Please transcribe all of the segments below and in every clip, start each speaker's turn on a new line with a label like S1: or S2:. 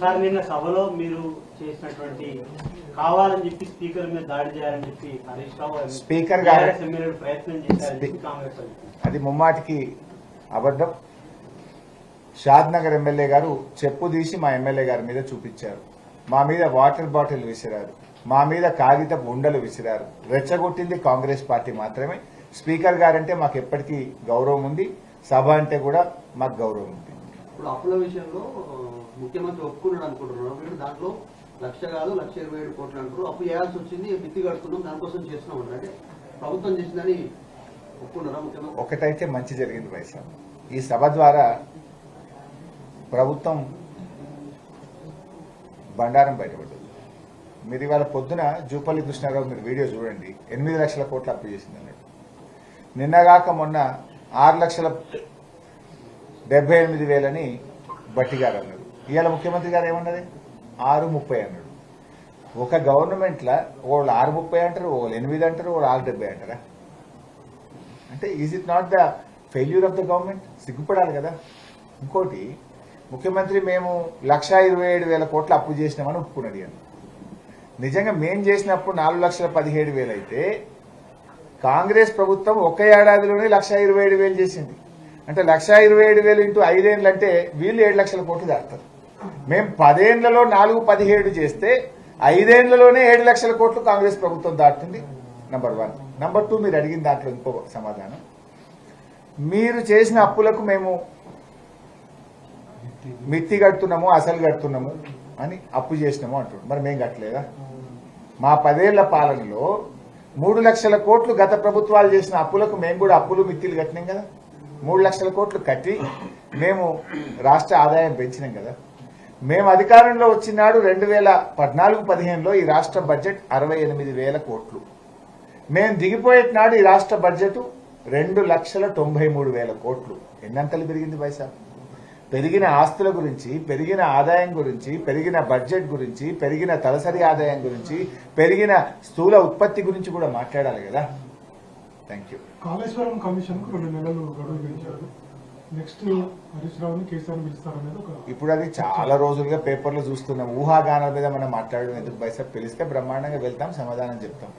S1: Sir నిన్న సభలో మీరు చేసినటువంటి కావాలని చెప్పి స్పీకర్ మీద దాడి చేయాలని చెప్పి హరీష్ రావు
S2: స్పీకర్ గారు
S1: ప్రయత్నం చేశారని కాంగ్రెస్
S2: అది ముమ్మాటికి అబద్ధం. షాద్ నగర్ ఎమ్మెల్యే గారు చెప్పు తీసి మా ఎమ్మెల్యే గారి మీద చూపించారు. మా మీద వాటర్ బాటిల్ విసిరారు, మా మీద కాగితపు ఉండలు విసిరారు. రెచ్చగొట్టింది కాంగ్రెస్ పార్టీ మాత్రమే. స్పీకర్ గారంటే మాకు ఎప్పటికీ గౌరవం ఉంది, సభ అంటే కూడా మాకు గౌరవం ఉంది.
S3: ఇప్పుడు అప్పుల విషయంలో ముఖ్యమంత్రి ఒప్పుకున్నాడు అనుకుంటున్నారు. మీరు దాంట్లో 1,00,000 కాదు 1,27 కోట్లు అంటారు. అప్పు చేయాల్సి వచ్చింది, మిత్తి కడుతున్నాం, దానికోసం చేస్తున్నాం అంటే ప్రభుత్వం చేసిందని ఒప్పుకున్నారా ముఖ్యమంత్రి?
S2: ఒకటైతే మంచి జరిగింది వైసా, ఈ సభ ద్వారా ప్రభుత్వం బండారం బయటపడ్డది. మీరు ఇవాళ పొద్దున జూపల్లి కృష్ణారావు మీరు వీడియో చూడండి, 8 లక్షల కోట్లు అప్పు చేసింది అన్నాడు. నిన్నగాక మొన్న 6,78,000 బట్టి గారు అన్నారు. ఇవాళ ముఖ్యమంత్రి గారు ఏమన్నది 6.30 అన్నాడు. ఒక గవర్నమెంట్లో వాళ్ళు 6.30 అంటారు, వాళ్ళు 8 అంటారు, వాళ్ళు 6.70 అంటారా? అంటే is it not the failure of the government? సిగ్గుపడాలి కదా. ఇంకోటి, ముఖ్యమంత్రి మేము 1,27,000 కోట్లు అప్పు చేసినామని ఒప్పుకున్నది అని. నిజంగా మేం చేసినప్పుడు 4,17,000 అయితే కాంగ్రెస్ ప్రభుత్వం ఒక్క ఏడాదిలోనే 1,27,000 చేసింది. అంటే 1,27,000 ఇంటూ 5 ఏళ్ళు అంటే వీళ్ళు 7 లక్షల కోట్లు దాటుతారు. మేము 10 ఏళ్లలో 4,17 చేస్తే 5 ఏళ్లలోనే 7 లక్షల కోట్లు కాంగ్రెస్ ప్రభుత్వం దాటుతుంది. నంబర్ 1. నంబర్ 2, మీరు అడిగిన దాంట్లో ఇంకో సమాధానం, మీరు చేసిన అప్పులకు మేము మిత్తి కడుతున్నాము, అసలు కడుతున్నాము అని అప్పు చేసినాము అంటున్నాం. మరి మేము కట్టలేదా? మా 10 ఏళ్ల పాలనలో 3 లక్షల కోట్లు గత ప్రభుత్వాలు చేసిన అప్పులకు మేము కూడా అప్పులు మిత్తిలు కట్టినాం కదా. 3 లక్షల కోట్లు కట్టి మేము రాష్ట్ర ఆదాయం పెంచినాం కదా. మేము అధికారంలో వచ్చినాడు 2014-15లో ఈ రాష్ట్ర బడ్జెట్ 68,000 కోట్లు. మేము దిగిపోయేనాడు ఈ రాష్ట్ర బడ్జెట్ 2,93,000 కోట్లు. ఎన్నంతలు పెరిగింది పైసా? పెరిగిన ఆస్తుల గురించి, పెరిగిన ఆదాయం గురించి, పెరిగిన బడ్జెట్ గురించి, పెరిగిన తలసరి ఆదాయం గురించి, పెరిగిన స్థూల ఉత్పత్తి గురించి కూడా మాట్లాడాలి కదా. Thank you.
S4: కాళేశ్వరం కమిషన్ కు 2 నెలలు గడువు పెంచారు. నెక్స్ట్ హరీష్ రావుని కేసీఆర్ పిలుస్తారనేది ఒక.
S2: ఇప్పుడు అది చాలా రోజులుగా పేపర్లో చూస్తున్నాం. ఊహాగానాల మీద మనం మాట్లాడడం ఎందుకు పైసా? పిలిస్తే బ్రహ్మాండంగా వెళ్తాం, సమాధానం చెప్తాం.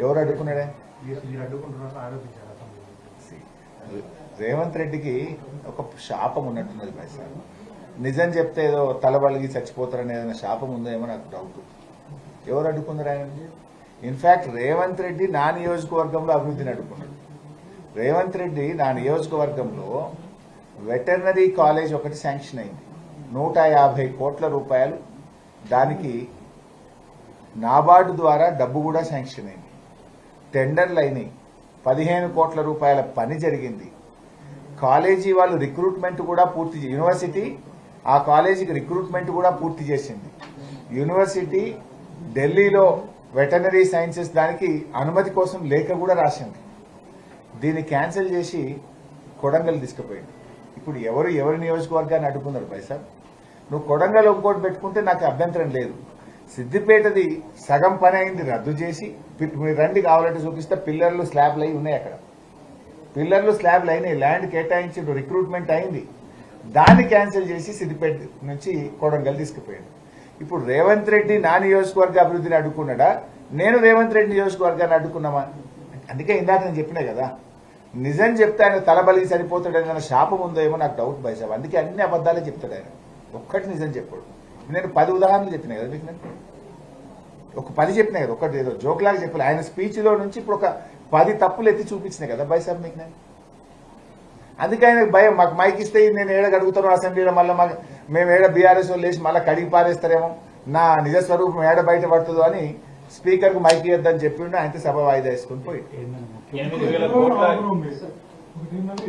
S2: ఎవరు అడ్డుకున్నాడే? రేవంత్ రెడ్డికి ఒక శాపం ఉన్నట్టున్నది పైసా. నిజం చెప్తే ఏదో తలబలిగి చచ్చిపోతారని ఏదైనా శాపం ఉందో ఏమో నాకు డౌట్. ఎవరు అడ్డుకున్నారు ఆయన? ఇన్ఫాక్ట్ రేవంత్ రెడ్డి నా నియోజకవర్గంలో అభివృద్ధిని అడ్డుకున్నాడు. రేవంత్ రెడ్డి నా నియోజకవర్గంలో వెటర్నరీ కాలేజ్ ఒకటి శాంక్షన్ అయింది, 150 కోట్ల రూపాయలు. దానికి నాబార్డు ద్వారా డబ్బు కూడా శాంక్షన్ అయింది. టెండర్లు అయినాయి, 15 కోట్ల రూపాయల పని జరిగింది. కాలేజీ వాళ్ళు రిక్రూట్మెంట్ కూడా పూర్తి, యూనివర్సిటీ ఆ కాలేజీకి రిక్రూట్మెంట్ కూడా పూర్తి చేసింది. యూనివర్సిటీ ఢిల్లీలో వెటర్నరీ సైన్సెస్ దానికి అనుమతి కోసం లేఖ కూడా రాసింది. దీన్ని క్యాన్సిల్ చేసి కొడంగల్ తీసుకుపోయింది. ఇప్పుడు ఎవరి నియోజకవర్గాన్ని అడ్డుకున్నారు పైసా? నువ్వు కొడంగల్ ఇంకోటి పెట్టుకుంటే నాకు అభ్యంతరం లేదు. సిద్దిపేటది సగం పని అయింది రద్దు చేసి, మీరు రండి కావాలంటే చూపిస్తే పిల్లర్లు స్లాబ్లు అయి ఉన్నాయి. అక్కడ పిల్లర్లు స్లాబ్లు అయినాయి, ల్యాండ్ కేటాయించి రిక్రూట్మెంట్ అయింది. దాన్ని క్యాన్సిల్ చేసి సిద్దిపేట నుంచి కొడంగల్ తీసుకుపోయాడు. ఇప్పుడు రేవంత్ రెడ్డి నా నియోజకవర్గ అభివృద్ధిని అడ్డుకున్నాడా, నేను రేవంత్ రెడ్డి నియోజకవర్గాన్ని అడ్డుకున్నామా? అందుకే ఇందాక నేను చెప్పినా కదా, నిజం చెప్తే ఆయన తలబలికి సరిపోతాడని శాపం ఉందో ఏమో నాకు డౌట్ బైసాబ్. అందుకే అన్ని అబద్దాలే చెప్తాడు ఆయన, ఒక్కటి నిజం చెప్పాడు. నేను 10 ఉదాహరణలు చెప్పినా కదా మీకు, నేను ఒక 10 చెప్పినా కదా, ఒకటి ఏదో జోక్లాగా చెప్పాలి. ఆయన స్పీచ్లో నుంచి ఇప్పుడు ఒక 10 తప్పులు ఎత్తి చూపించినాయి కదా బైసాబ్ మీకు నేను. అందుకే ఆయనకు భయం, మాకు మైక్ ఇస్తే నేను ఏడ అడుగుతాను అసెంబ్లీలో, మళ్ళీ మేము ఏడ బీఆర్ఎస్ వాళ్ళు లేచి మళ్ళీ కడిగి పారేస్తారేమో, నా నిజస్వరూపం ఏడ బయట పడుతుందో అని స్పీకర్కు మైక్ ఇవ్వద్దని చెప్పిండు. ఆయనతో సభ వాయిదా వేసుకుని పోయి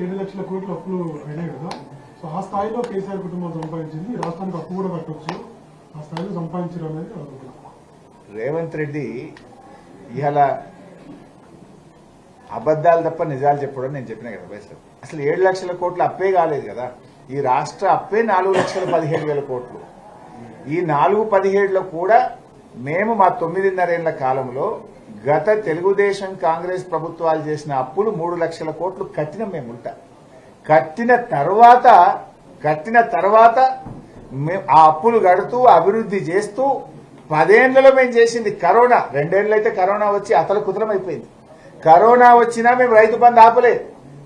S4: 7 లక్షల కోట్లు అప్పులు అయినాయి కదా. సో ఆ స్థాయిలో కేసీఆర్ కుటుంబం సంపాదించింది, రాష్ట్రానికి అప్పు కూడా కట్టవచ్చు, ఆ స్థాయిలో సంపాదించడం అనేది.
S2: రేవంత్ రెడ్డి ఇవాళ అబద్దాలు తప్ప నిజాలు చెప్పడం నేను చెప్పినా కదా బయట. అసలు 7 లక్షల కోట్లు అప్పే కాలేదు కదా, ఈ రాష్ట్ర అప్పే 4,17,000 కోట్లు. ఈ 4,17లో కూడా మేము మా 9.5 ఏళ్ల కాలంలో గత తెలుగుదేశం కాంగ్రెస్ ప్రభుత్వాలు చేసిన అప్పులు 3 లక్షల కోట్లు కట్టిన మేము ఉంటా. కట్టిన తర్వాత కట్టిన తర్వాత ఆ అప్పులు కడుతూ అభివృద్ధి చేస్తూ 10 ఏళ్లలో మేము చేసింది కరోనా 2 ఏళ్ళు అయితే కరోనా వచ్చి అతలకుతలం అయిపోయింది. కరోనా వచ్చినా మేము రైతు బంధు ఆపలేదు.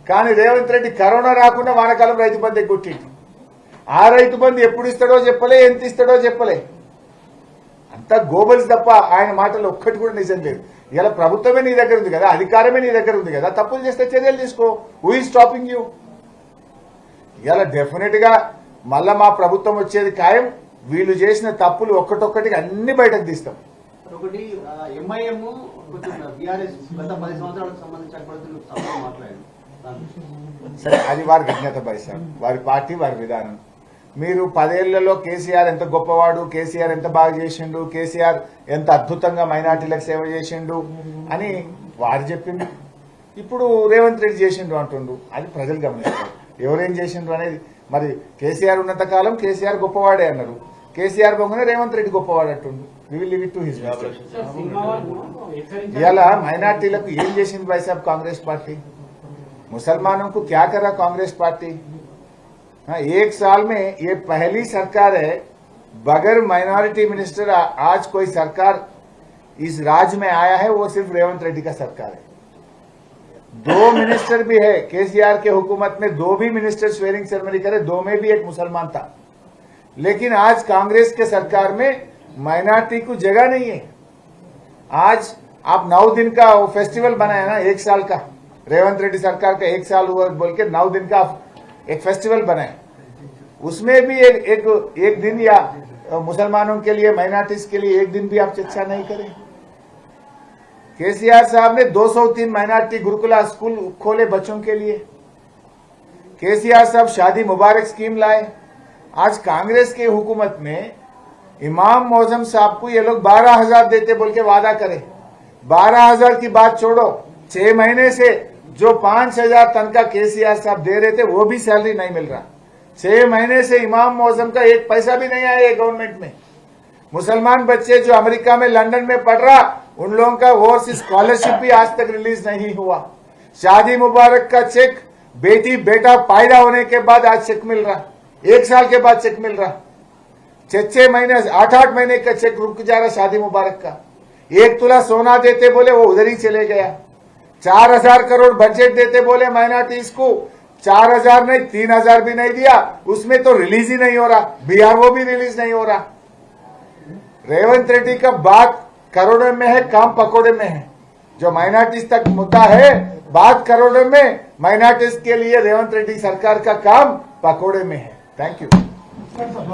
S2: కానీ రేవంత్ రెడ్డి కరోనా రాకుండా వానకాలం రైతు బంధు ఎగ్గొట్టింది. ఆ రైతు బంధు ఎప్పుడు ఇస్తాడో చెప్పలే, ఎంత ఇస్తాడో చెప్పలే. అంతా గోబల్స్ తప్ప ఆయన మాటలు ఒక్కటి కూడా నిజం లేదు. ఇలా ప్రభుత్వమే నీ దగ్గర ఉంది కదా, అధికారమే నీ దగ్గర ఉంది కదా, తప్పులు చేస్తే చర్యలు తీసుకో. Who is stopping you? ఇలా డెఫినెట్ గా మళ్ళా మా ప్రభుత్వం వచ్చేది ఖాయం. వీళ్ళు చేసిన తప్పులు ఒక్కటొక్కటికి అన్ని బయటకు తీస్తాం.
S3: ఒకటి ఎంఐఎం కొంచెం బీఆర్ఎస్ గత 10 సంవత్సరాలకు సంబంధించిన పరిస్థితులు సభలో మాట్లాడారు.
S2: సరే, అది వారి విజ్ఞత సార్, వారి పార్టీ వారి విధానం. మీరు 10 ఏళ్లలో కేసీఆర్ ఎంత గొప్పవాడు, కేసీఆర్ ఎంత బాగా చేసిండు, కేసీఆర్ ఎంత అద్భుతంగా మైనార్టీలకు సేవ చేసిండు అని వారు చెప్పిండు. ఇప్పుడు రేవంత్ రెడ్డి చేసిండు అంటుండు. అది ప్రజలు గమనిస్తారు ఎవరేం చేసిండ్రు అనేది. మరి కేసీఆర్ ఉన్నంత కాలం కేసీఆర్ గొప్పవాడే అన్నారు. కేసీఆర్ పోగానే రేవంత్ రెడ్డి గొప్పవాడు అంటుండు. We will leave it to his ఇలా మైనార్టీలకు ఏం చేసింది భాయ్ సాబ్ కాంగ్రెస్ పార్టీ? मुसलमानों को क्या करा कांग्रेस पार्टी? हाँ, 1 साल में ये पहली सरकार है बगैर माइनॉरिटी मिनिस्टर आज कोई सरकार इस राज्य में आया है, वो सिर्फ रेवंत रेड्डी का सरकार है। 2 मिनिस्टर भी है केसीआर के हुकूमत में, 2 भी मिनिस्टर स्वेरिंग सेरेमनी करे, 2 में भी एक मुसलमान था। लेकिन आज कांग्रेस के सरकार में माइनॉरिटी को जगह नहीं है। आज आप 9 दिन का वो फेस्टिवल बनाया ना, 1 साल का, रेवंत रेड्डी सरकार का 1 साल हुआ बोल के 9 दिन का एक फेस्टिवल बनाए, उसमें भी एक दिन या मुसलमानों के लिए, माइनॉरिटीज के लिए 1 दिन भी आप चर्चा नहीं करें। केसीआर साहब ने 203 माइनॉरिटी गुरुकुला स्कूल खोले बच्चों के लिए। केसीआर साहब शादी मुबारक स्कीम लाए। आज कांग्रेस की हुकूमत में इमाम मौजम साहब को ये लोग 12,000 देते बोल के वादा करे। 12,000 की बात छोड़ो, 6 महीने से जो 5,000 तनख्वाह केसीआर साहब दे रहे थे वो भी सैलरी नहीं मिल रहा। 6 महीने से इमाम मौजम का 1 पैसा भी नहीं आया ये गवर्नमेंट में। मुसलमान बच्चे जो अमेरिका में, लंदन में पढ़ रहा, उन लोगों का ओवरसीज स्कॉलरशिप भी आज तक रिलीज नहीं हुआ। शादी मुबारक का चेक बेटी बेटा पैदा होने के बाद आज चेक मिल रहा, 1 साल के बाद चेक मिल रहा। 6 महीने 8 महीने का चेक रुक जा रहा शादी मुबारक का। 1 तोला सोना देते बोले वो उधर ही चले गया। 4,000 करोड़ बजट देते बोले माइनॉरिटीज को, 4,000 नहीं 3,000 भी नहीं दिया, उसमें तो रिलीज ही नहीं हो रहा। बिहार वो भी रिलीज नहीं हो रहा। रेवंत रेड्डी का बात करोड़ों में है, काम पकोड़े में है। जो माइनॉरिटीज तक मुद्दा है, बात करोड़ों में, माइनॉरिटीज के लिए रेवंत रेड्डी सरकार का काम पकोड़े में है। Thank you.